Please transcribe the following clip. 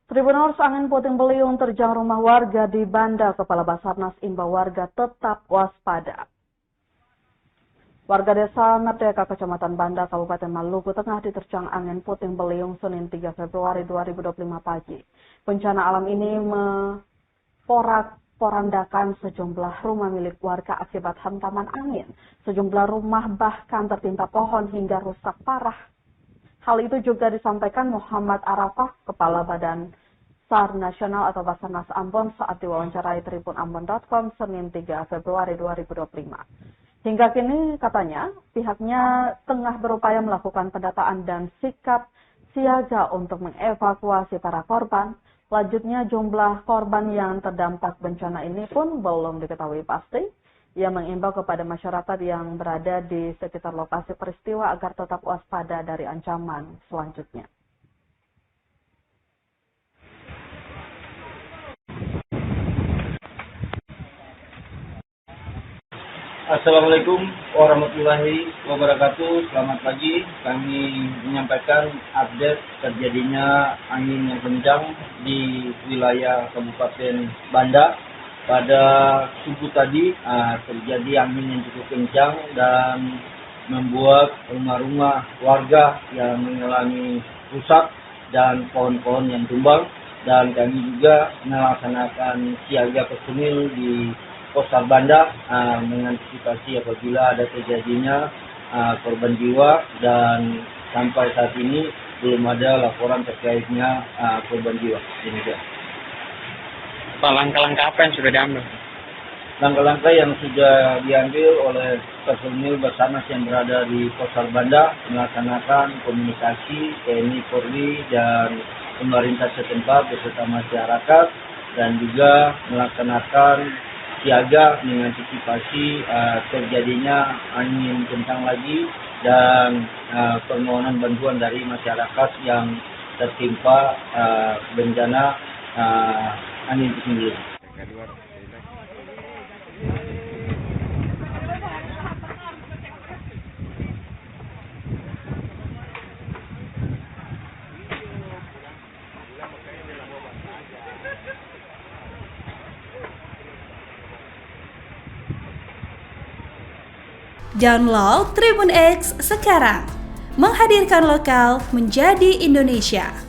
Tribuners angin puting beliung terjang rumah warga di Banda. Kepala Basarnas imbau warga tetap waspada. Warga desa Merdeka, Kecamatan Banda, Kabupaten Maluku Tengah diterjang angin puting beliung Senin 3 Februari 2025 pagi. Bencana alam ini porandakan sejumlah rumah milik warga akibat hantaman angin. Sejumlah rumah bahkan tertimpa pohon hingga rusak parah. Hal itu juga disampaikan Muhammad Arafah, Kepala Badan SAR Nasional atau Basarnas Ambon saat diwawancarai tribunambon.com Senin 3 Februari 2025. Hingga kini katanya pihaknya tengah berupaya melakukan pendataan dan sikap siaga untuk mengevakuasi para korban. Lanjutnya jumlah korban yang terdampak bencana ini pun belum diketahui pasti. Ia mengimbau kepada masyarakat yang berada di sekitar lokasi peristiwa agar tetap waspada dari ancaman selanjutnya. Assalamualaikum warahmatullahi wabarakatuh. Selamat pagi. Kami menyampaikan update terjadinya angin yang kencang di wilayah Kabupaten Banda. Pada subuh tadi terjadi angin yang cukup kencang dan membuat rumah-rumah warga yang mengalami rusak dan pohon-pohon yang tumbang. Dan kami juga melaksanakan siaga personil di Posar Banda mengantisipasi apabila ada terjadinya korban jiwa, dan sampai saat ini belum ada laporan terkaitnya korban jiwa. Demikian. Langkah-langkah apa yang sudah diambil? Langkah-langkah yang sudah diambil oleh personil Basarnas yang berada di Posar Banda melaksanakan komunikasi TNI, Polri, dan pemerintah setempat beserta masyarakat, dan juga melaksanakan siaga mengantisipasi terjadinya angin kencang lagi dan permohonan bantuan dari masyarakat yang tertimpa bencana angin puting beliung. Download Tribun X sekarang, menghadirkan lokal menjadi Indonesia.